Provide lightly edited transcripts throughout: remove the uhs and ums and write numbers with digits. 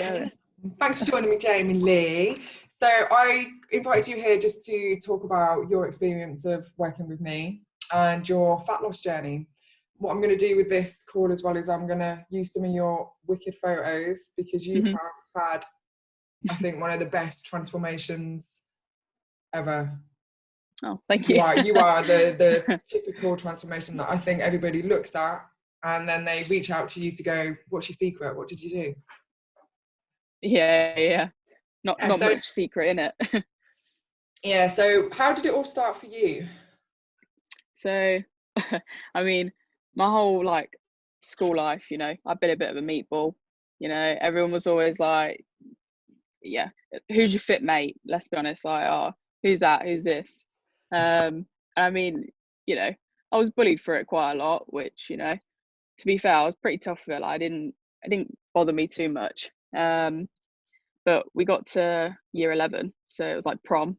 going. Thanks for joining me, Jaime-Leigh. So I invited you here just to talk about your experience of working with me and your fat loss journey. What I'm going to do with this call as well is I'm going to use some of your wicked photos because you have had, I think, one of the best transformations ever. Oh, thank you. You are the typical transformation that I think everybody looks at and then they reach out to you to go, what's your secret? What did you do? Yeah. Not much secret in it. Yeah, so how did it all start for you? So, I mean, my whole school life, I've been a bit of a meatball. Everyone was always like, yeah, who's your fit mate? Let's be honest, like, oh, who's that? Who's this? I mean, I was bullied for it quite a lot, which, to be fair, I was pretty tough with it. Like, it didn't bother me too much. But we got to year 11, so it was like prom,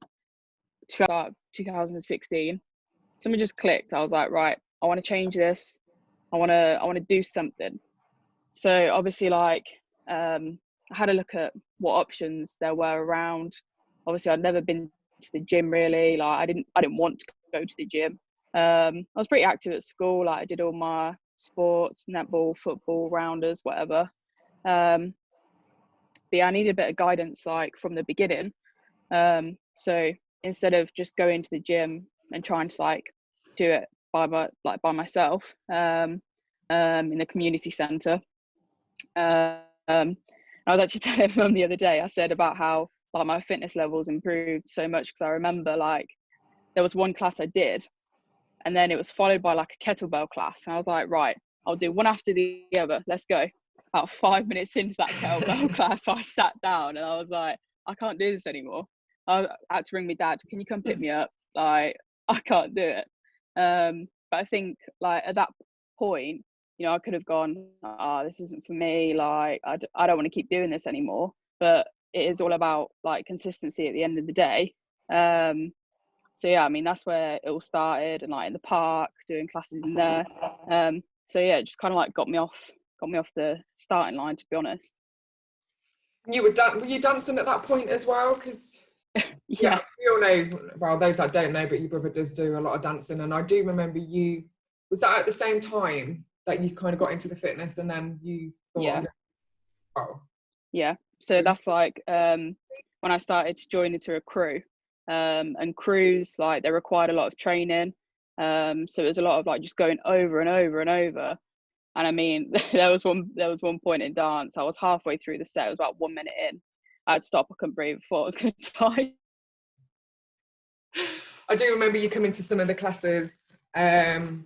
2016. Something just clicked. I was like, right, I want to change this. I want to do something. So obviously, I had a look at what options there were around. Obviously, I'd never been to the gym really. I didn't want to go to the gym. I was pretty active at school. I did all my sports, netball, football, rounders, whatever. But yeah, I needed a bit of guidance from the beginning. So instead of just going to the gym and trying to do it by myself in the community centre, I was actually telling Mum the other day. I said about how my fitness levels improved so much because I remember there was one class I did, and then it was followed by a kettlebell class, and I was like, right, I'll do one after the other. Let's go. About 5 minutes into that kettlebell class, I sat down and I was like, I can't do this anymore. I had to ring my dad. Can you come pick me up? I can't do it. But I think at that point, I could have gone, this isn't for me. I don't want to keep doing this anymore. But it is all about consistency at the end of the day. So yeah, I mean, that's where it all started, and in the park, doing classes in there. So yeah, it just kind of got me off the starting line, to be honest. Were you dancing at that point as well? Because yeah, we all know, well, those that don't know, but your brother does do a lot of dancing, and I do remember was that at the same time that you kind of got into the fitness, and then you thought, yeah. So that's when I started to join into a crew, and crews they required a lot of training, so it was a lot of just going over and over and over. And I mean, there was one point in dance, I was halfway through the set, it was about 1 minute in, I had to stop, I couldn't breathe, I thought I was going to die. I do remember you coming to some of the classes, and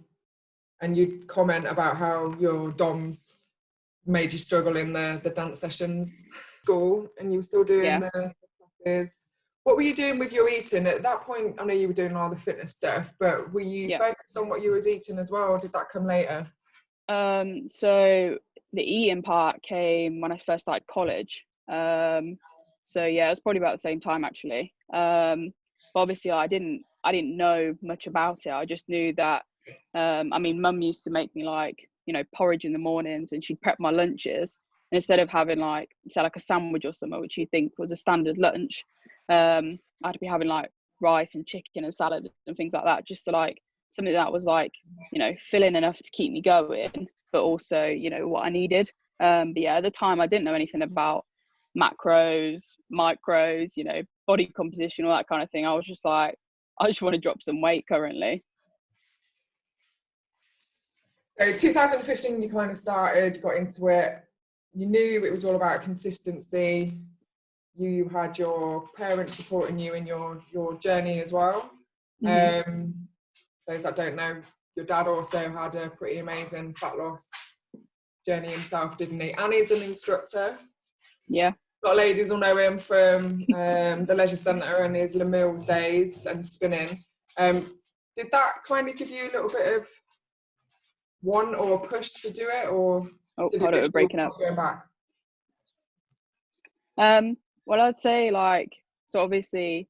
you'd comment about how your DOMs made you struggle in the dance sessions school, and you were still doing the classes. What were you doing with your eating at that point? I know you were doing all the fitness stuff, but were you focused on what you was eating as well, or did that come later? So the eating part came when I first started college. So yeah, it was probably about the same time actually. But obviously I didn't know much about it. I just knew that, I mean, Mum used to make me porridge in the mornings, and she'd prep my lunches. And instead of having say a sandwich or something, which you think was a standard lunch, I'd be having rice and chicken and salad and things like that, just to something that was filling enough to keep me going, but also what I needed. But yeah, at the time I didn't know anything about macros, micros, body composition, all that kind of thing. I was just I just want to drop some weight currently. So 2015 you kind of got into it. You knew it was all about consistency. You had your parents supporting you in your journey as well. Those that don't know, your dad also had a pretty amazing fat loss journey himself, didn't he? And he's an instructor. Yeah. A lot of ladies will know him from the leisure centre and his Le Mills days and spinning. Did that kind of give you a little bit of want or push to do it, or did it we're breaking up? Going back? Well, I'd say so obviously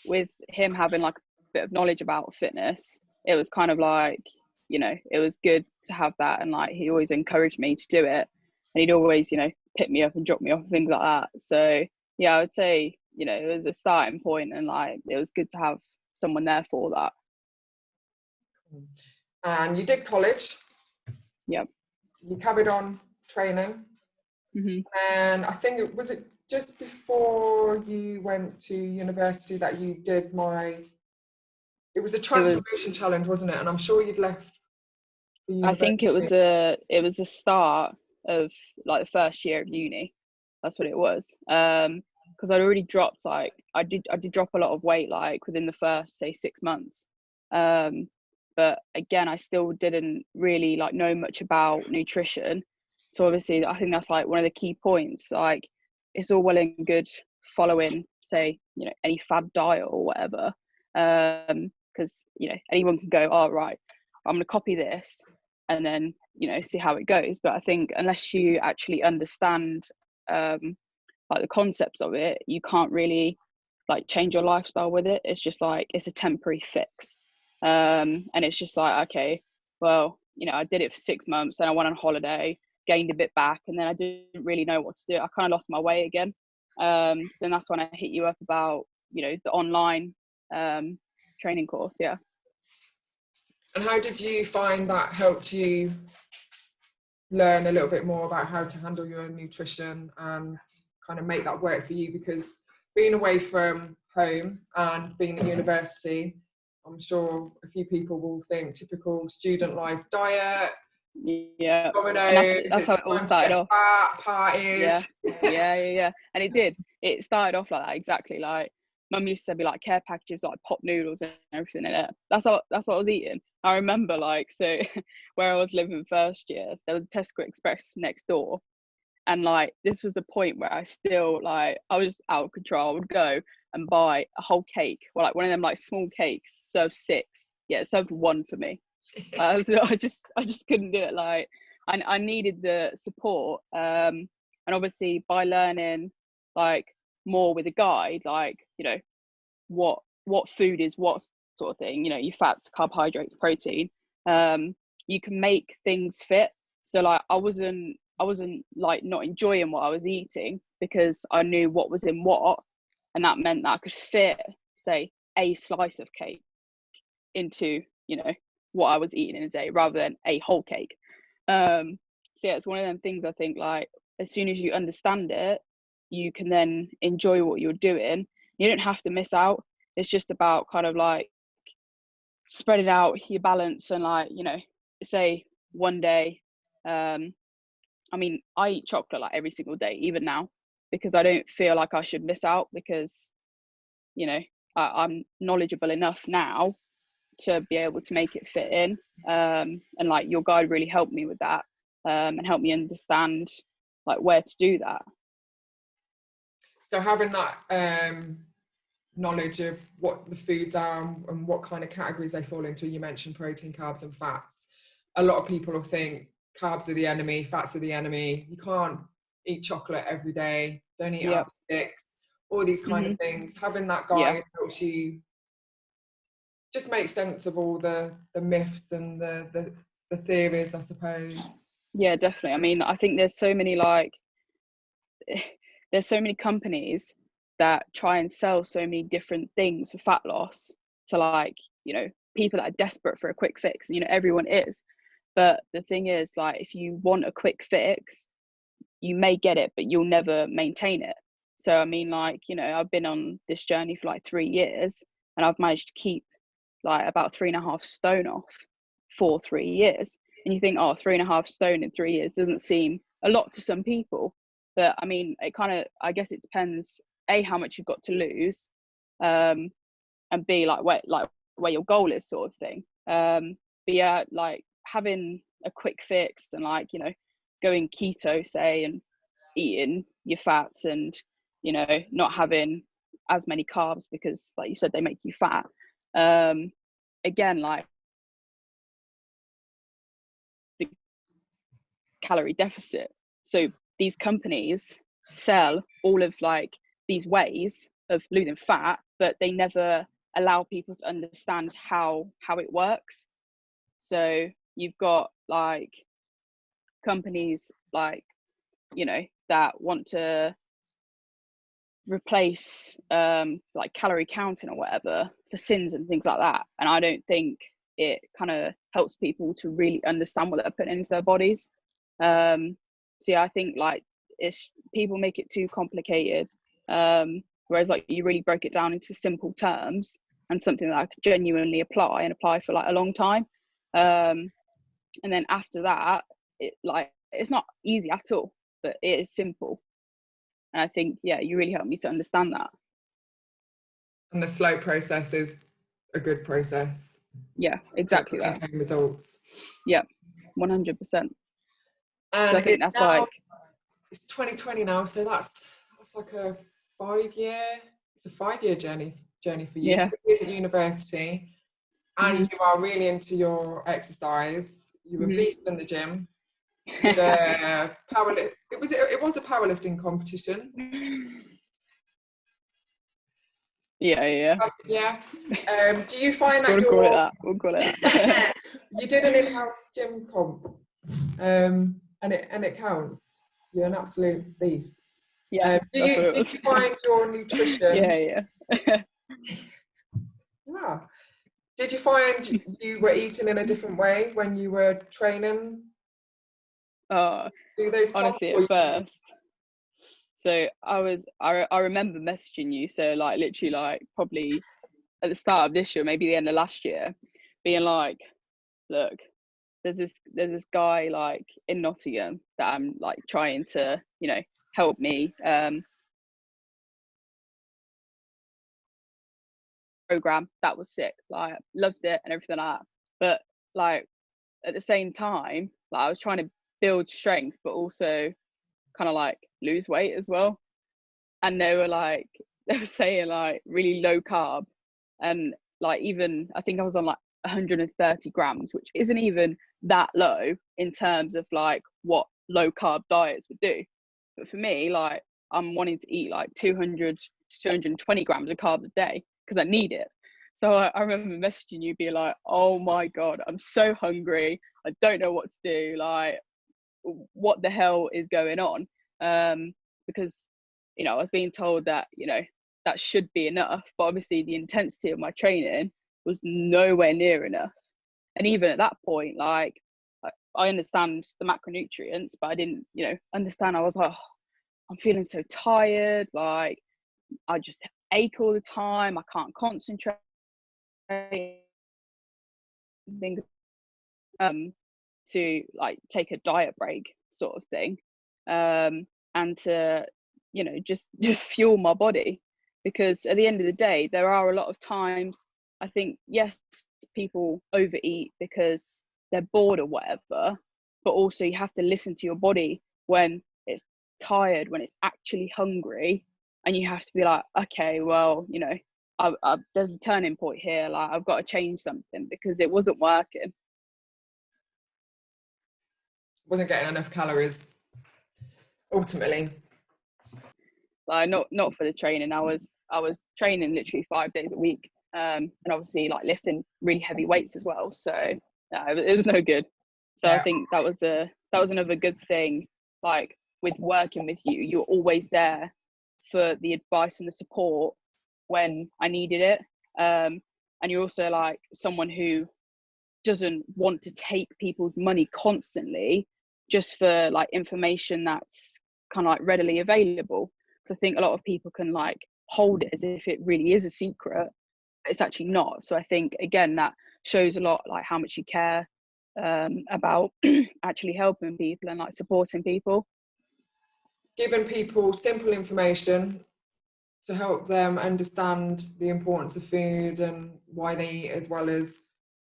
with him having a bit of knowledge about fitness, it was kind of it was good to have that, and he always encouraged me to do it, and he'd always pick me up and drop me off and things like that. So yeah, I would say, you know, it was a starting point, and like it was good to have someone there for that. And you did college. Yep. You carried on training. And I think it was just before you went to university that you did it was a transformation challenge, wasn't it? And I'm sure you'd left the university. I think it was the start of like the first year of uni. That's what it was. Because I'd already dropped, like I did drop a lot of weight like within the first, say, 6 months. But again, I still didn't really like know much about nutrition. So obviously I think that's like one of the key points. Like it's all well and good following, say, you know, any fad diet or whatever. Because, you know, anyone can go, oh right, I'm gonna copy this and then, you know, see how it goes. But I think unless you actually understand like the concepts of it, you can't really like change your lifestyle with it. It's just like it's a temporary fix. And it's just like, okay, well, you know, I did it for 6 months, then I went on holiday, gained a bit back, and then I didn't really know what to do. I kind of lost my way again. So then that's when I hit you up about, you know, the online training course. Yeah. And how did you find that helped you learn a little bit more about how to handle your nutrition and kind of make that work for you? Because being away from home and being at university, I'm sure a few people will think typical student life diet. Yeah, Dominoes, and that's how it all started off. Parties. Yeah. And it did. It started off like that, exactly. Like mum used to be like care packages, like pop noodles and everything in it. That's what I was eating. I remember, like, so where I was living first year, there was a Tesco Express next door, and like this was the point where I still, like, I was out of control. I would go and buy a whole cake, or like one of them like small cakes, serve 6. Yeah, it served 1 for me. So I just couldn't do it. Like I needed the support, and obviously by learning like more with a guide, like, you know, what food is what sort of thing, you know, your fats, carbohydrates, protein, you can make things fit. So like I wasn't like not enjoying what I was eating because I knew what was in what, and that meant that I could fit, say, a slice of cake into, you know, what I was eating in a day rather than a whole cake. So yeah, it's one of them things. I think like as soon as you understand it, you can then enjoy what you're doing. You don't have to miss out. It's just about kind of like spreading out your balance, and like, you know, say one day, I mean, I eat chocolate like every single day, even now, because I don't feel like I should miss out, because, you know, I'm knowledgeable enough now to be able to make it fit in. And like your guide really helped me with that, and helped me understand like where to do that. So having that knowledge of what the foods are and what kind of categories they fall into, you mentioned protein, carbs and fats. A lot of people will think carbs are the enemy, fats are the enemy. You can't eat chocolate every day, don't eat after 6, all these kind of things. Having that guide helps you just make sense of all the myths and the theories, I suppose. Yeah, definitely. I mean, I think there's so many companies that try and sell so many different things for fat loss to, like, you know, people that are desperate for a quick fix. You know, everyone is. But the thing is, like, if you want a quick fix, you may get it, but you'll never maintain it. So, I mean, like, you know, I've been on this journey for like 3 years, and I've managed to keep like about 3.5 stone off for 3 years. And you think, oh, 3.5 stone in 3 years doesn't seem a lot to some people. But I mean, it kind of, I guess it depends, A, how much you've got to lose, and B, like where your goal is, sort of thing. But yeah, like having a quick fix and, like, you know, going keto, say, and eating your fats and, you know, not having as many carbs because, like you said, they make you fat. Again, like the calorie deficit. So these companies sell all of like these ways of losing fat, but they never allow people to understand how it works. So you've got like companies like, you know, that want to replace like calorie counting or whatever for sins and things like that, and I don't think it kind of helps people to really understand what they're putting into their bodies. So yeah, I think like it's people make it too complicated, whereas like you really broke it down into simple terms and something that I could genuinely apply for like a long time. And then after that, it's not easy at all, but it is simple. And I think, yeah, you really helped me to understand that. And the slow process is a good process. Yeah, exactly to that. maintain results. Yeah, 100%. And so I think that's now, like, it's 2020 now, so that's like a 5-year journey for you. yeah. 3 years at university, and you are really into your exercise. You were beast in the gym. Did a it was a powerlifting competition. Yeah. Do you find that we'll call it that. you did an in-house gym comp, and it counts. You're an absolute beast. Yeah. Did you find your nutrition? Yeah. Yeah. Did you find you were eating in a different way when you were training? Do those honestly at first. So I remember messaging you, so like literally like probably at the start of this year, maybe the end of last year, being like, look, there's this guy like in Nottingham that I'm like trying to, help me program. That was sick, like loved it and everything like that. But like at the same time, like I was trying to build strength but also kind of like lose weight as well. And they were saying like really low carb, and like even I think I was on like 130 grams, which isn't even that low in terms of like what low carb diets would do. But for me, like I'm wanting to eat like 200 to 220 grams of carbs a day because I need it. So I remember messaging you being like, oh my God, I'm so hungry. I don't know what to do. Like, what the hell is going on? Because, I was being told that, that should be enough. But obviously the intensity of my training was nowhere near enough. And even at that point, like, I understand the macronutrients, but I didn't, understand. I was like, oh, I'm feeling so tired. Like, I just ache all the time. I can't concentrate. Things to like take a diet break sort of thing, and to just fuel my body, because at the end of the day there are a lot of times I think, yes, people overeat because they're bored or whatever, but also you have to listen to your body when it's tired, when it's actually hungry, and you have to be like, okay, well, there's a turning point here, like I've got to change something because it wasn't working. Wasn't getting enough calories ultimately. Like not for the training. I was training literally 5 days a week, and obviously like lifting really heavy weights as well, so it was no good. So yeah. I think that was another good thing, like with working with you, you're always there for the advice and the support when I needed it, and you're also like someone who doesn't want to take people's money constantly just for like information that's kind of like readily available. So I think a lot of people can like hold it as if it really is a secret, but it's actually not. So I think again that shows a lot like how much you care about actually helping people and like supporting people, giving people simple information to help them understand the importance of food and why they eat, as well as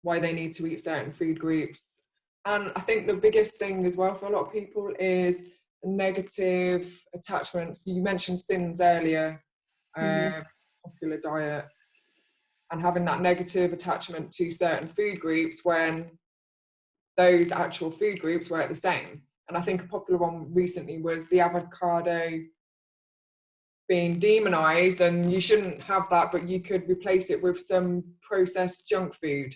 why they need to eat certain food groups. And I think the biggest thing as well for a lot of people is negative attachments. You mentioned sins earlier, popular diet, and having that negative attachment to certain food groups when those actual food groups were the same. And I think a popular one recently was the avocado being demonized, and you shouldn't have that, but you could replace it with some processed junk food.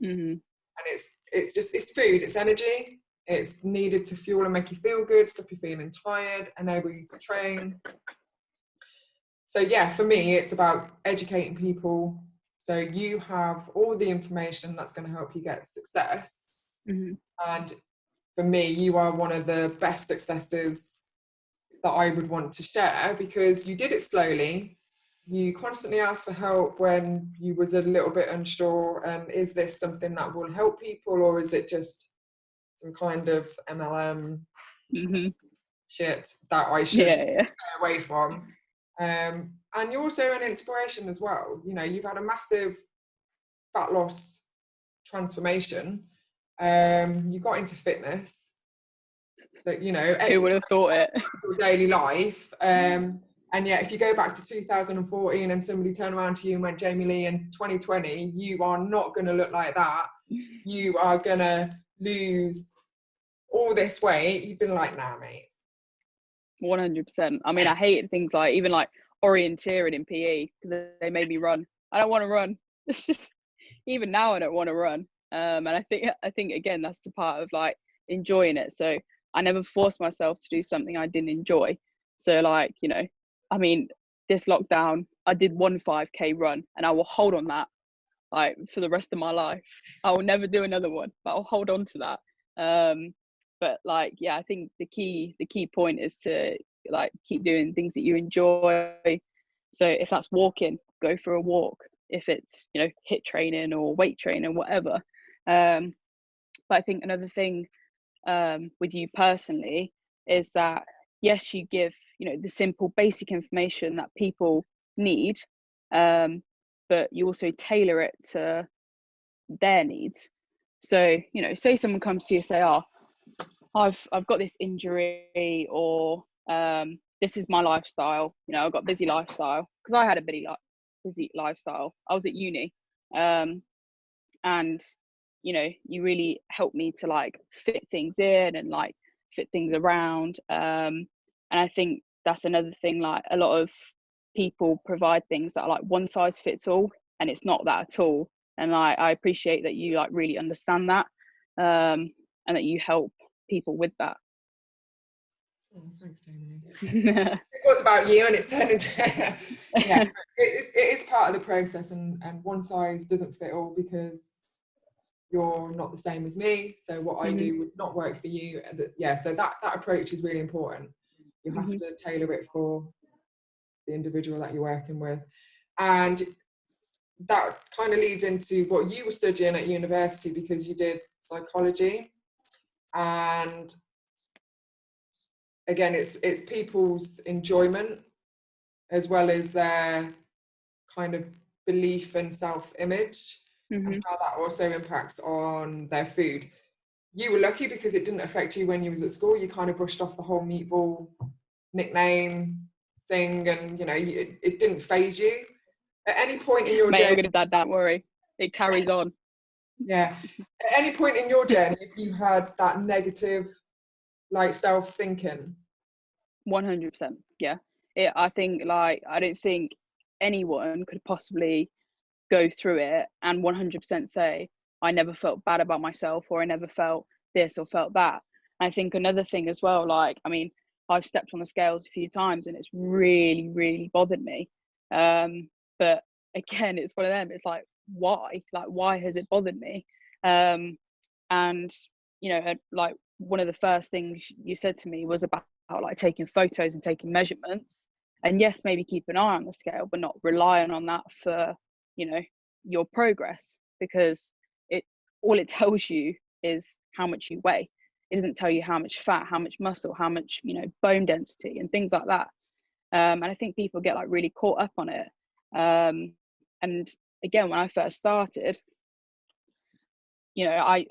And it's food, it's energy, It's needed to fuel and make you feel good, stop you feeling tired, enable you to train. So yeah, for me, it's about educating people so you have all the information that's going to help you get success. Mm-hmm. And for me, you are one of the best successes that I would want to share, because you did it slowly. You constantly asked for help when you was a little bit unsure, and is this something that will help people, or is it just some kind of MLM shit that I should stay away from? And you're also an inspiration as well. You know, you've had a massive fat loss transformation. You got into fitness, so you know, Who would have thought it? your daily life. And yet, if you go back to 2014 and somebody turned around to you and went, Jaime-Leigh, in 2020, you are not going to look like that. You are going to lose all this weight. You've been like, nah, mate. 100%. I mean, I hated things like, even like orienteering in PE, because they made me run. I don't want to run. It's just, even now I don't want to run. And I think again, that's the part of like enjoying it. So I never forced myself to do something I didn't enjoy. So like, you know, I mean, this lockdown, I did 1 5K run, and I will hold on that like for the rest of my life. I will never do another one, but I'll hold on to that. But like, yeah, I think the key point is to like keep doing things that you enjoy. So if that's walking, go for a walk. If it's, you know, HIIT training or weight training, whatever. But I think another thing with you personally is that, yes, you give, you know, the simple basic information that people need, but you also tailor it to their needs. So, you know, say someone comes to you and say, oh, I've got this injury, or this is my lifestyle, you know, I've got a busy lifestyle, because I had a busy lifestyle. I was at uni, and you know, you really helped me to like fit things in and like fit things around. And I think that's another thing, like a lot of people provide things that are like one size fits all, and it's not that at all. And I appreciate that you like really understand that, and that you help people with that. Oh, thanks, Jaime-Leigh. It was about you, and it's turned into yeah, it is part of the process, and one size doesn't fit all, because you're not the same as me, so what I do would not work for you. Yeah, so that approach is really important. You have to tailor it for the individual that you're working with. And that kind of leads into what you were studying at university, because you did psychology. And again, it's people's enjoyment as well as their kind of belief and self-image, and how that also impacts on their food. You were lucky because it didn't affect you when you was at school. You kind of brushed off the whole meatball nickname thing, and you know, it didn't phase you at any point in your journey. I'm gonna dad, don't worry, it carries on. Yeah, at any point in your journey, if you had that negative like self-thinking. 100%. Yeah, I think like, I don't think anyone could possibly go through it and 100% say I never felt bad about myself, or I never felt this or felt that. I think another thing as well, like, I mean, I've stepped on the scales a few times and it's really bothered me, but again, it's one of them, it's like, why has it bothered me? And you know, like one of the first things you said to me was about like taking photos and taking measurements, and yes, maybe keep an eye on the scale, but not relying on that for, you know, your progress, because all it tells you is how much you weigh. It doesn't tell you how much fat, how much muscle, how much, you know, bone density and things like that. And I think people get like really caught up on it. And again, when I first started, you know, I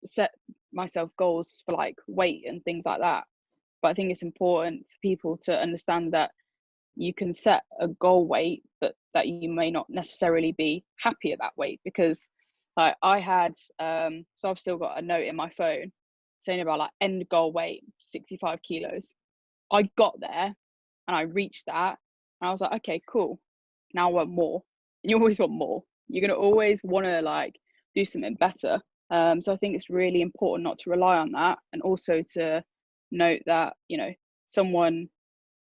set myself goals for like weight and things like that, but I think it's important for people to understand that you can set a goal weight, but that you may not necessarily be happy at that weight. Because like I had, so I've still got a note in my phone saying about like end goal weight 65 kilos. I got there and I reached that, and I was like, okay, cool, now I want more. And you always want more. You're gonna always want to like do something better. So I think it's really important not to rely on that, and also to note that, you know, someone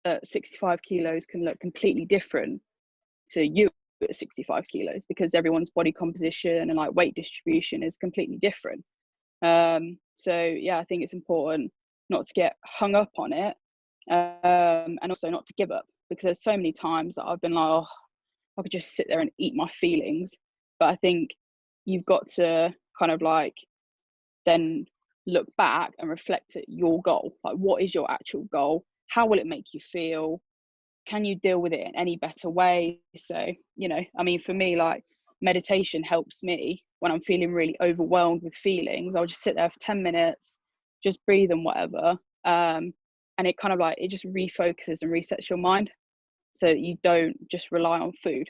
at 65 kilos can look completely different to you at 65 kilos, because everyone's body composition and like weight distribution is completely different. So yeah, I think it's important not to get hung up on it, and also not to give up, because there's so many times that I've been like, oh, I could just sit there and eat my feelings. But I think you've got to kind of like then look back and reflect at your goal. Like, what is your actual goal? How will it make you feel? Can you deal with it in any better way? So, you know, I mean, for me, like, meditation helps me when I'm feeling really overwhelmed with feelings. I'll just sit there for 10 minutes, just breathe and whatever. And it kind of like, it just refocuses and resets your mind, so that you don't just rely on food.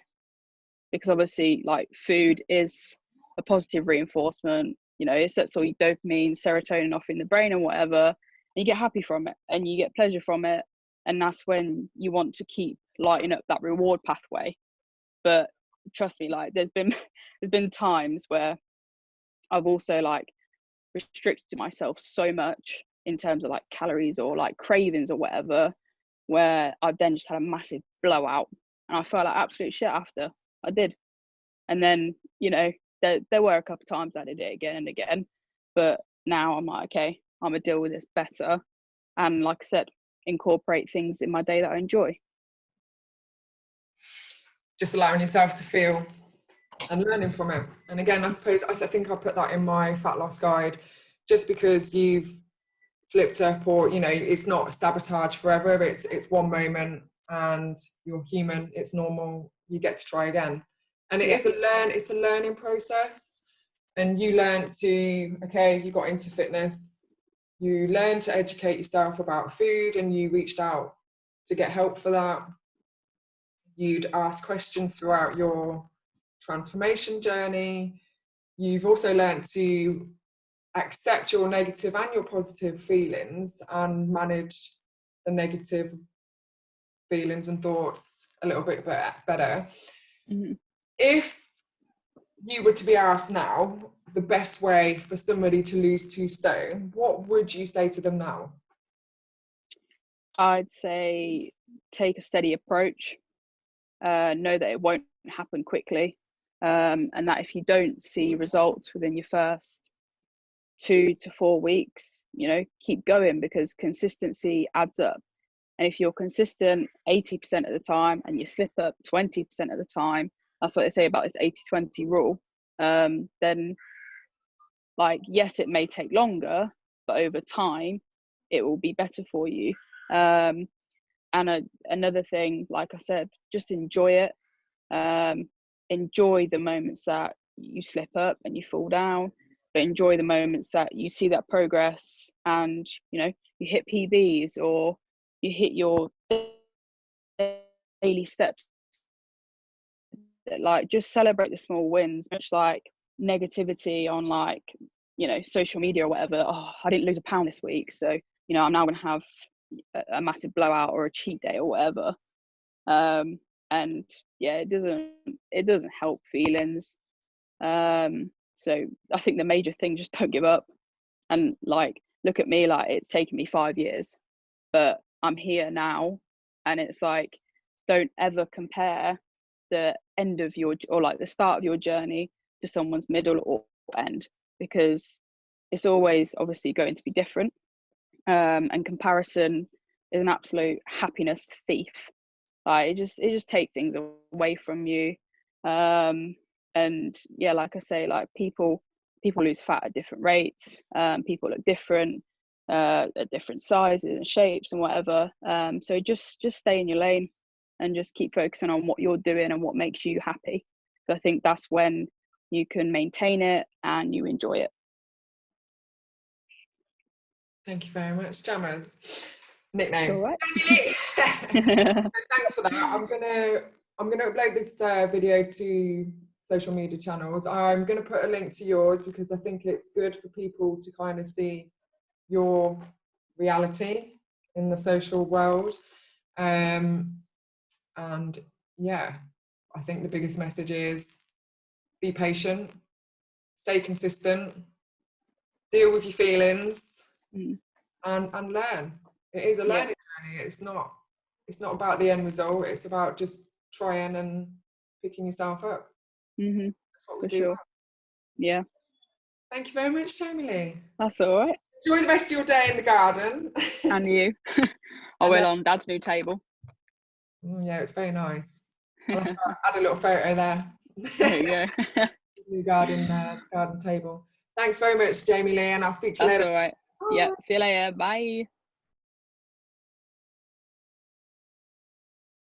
Because obviously, like, food is a positive reinforcement. You know, it sets all your dopamine, serotonin off in the brain and whatever, and you get happy from it and you get pleasure from it. And that's when you want to keep lighting up that reward pathway. But trust me, like, there's been times where I've also like restricted myself so much in terms of like calories or like cravings or whatever, where I've then just had a massive blowout and I felt like absolute shit after. I did. And then, you know, there were a couple of times I did it again and again, but now I'm like, okay, I'm gonna deal with this better, and like I said, incorporate things in my day that I enjoy. Just allowing yourself to feel and learning from it. And again, I suppose I think I put that in my fat loss guide. Just because you've slipped up, or you know, it's not sabotage forever, it's one moment and you're human, it's normal, you get to try again. And it's a learning process. And you learn to, okay, you got into fitness, you learned to educate yourself about food, and you reached out to get help for that. You'd ask questions throughout your transformation journey. You've also learned to accept your negative and your positive feelings and manage the negative feelings and thoughts a little bit better. Mm-hmm. If you were to be asked now the best way for somebody to lose 2 stone, what would you say to them now? I'd say take a steady approach. Know that it won't happen quickly, and that if you don't see results within your first 2 to 4 weeks, you know, keep going, because consistency adds up. And if you're consistent 80% of the time and you slip up 20% of the time, that's what they say about this 80-20 rule, then, like, yes, it may take longer, but over time it will be better for you. And another thing, like I said, just enjoy it. Enjoy the moments that you slip up and you fall down, but enjoy the moments that you see that progress, and, you know, you hit PBs or you hit your daily steps. Like, just celebrate the small wins. Much like negativity on, like, you know, social media or whatever, oh, I didn't lose a pound this week, so, you know, I'm now going to have a massive blowout or a cheat day or whatever. And yeah, it doesn't help feelings. So I think the major thing, just don't give up. And, like, look at me, like, it's taken me 5 years, but I'm here now. And it's like, don't ever compare the end of your, or like the start of your journey, to someone's middle or end, because it's always obviously going to be different. And comparison is an absolute happiness thief. Like, it just takes things away from you. And yeah, like I say, like, people lose fat at different rates. People look different, at different sizes and shapes and whatever. So just stay in your lane and just keep focusing on what you're doing and what makes you happy. So I think that's when you can maintain it and you enjoy it. Thank you very much, Jammers. Nickname. All right. Thanks for that. I'm gonna upload this video to social media channels. I'm gonna put a link to yours, because I think it's good for people to kind of see your reality in the social world. And yeah, I think the biggest message is be patient, stay consistent, deal with your feelings, Mm. and learn. It is a Yeah. learning journey. It's not about the end result. It's about just trying and picking yourself up. That's what we For do. sure. Yeah. Thank you very much, Jaime-Leigh. That's all right. Enjoy the rest of your day in the garden. And you? I will on Dad's new table. Yeah, it's very nice. I'll have to add a little photo there. There you go. New garden table. Thanks very much, Jaime-Leigh, and I'll speak to you That's later. all right. Yeah. See you later. Bye.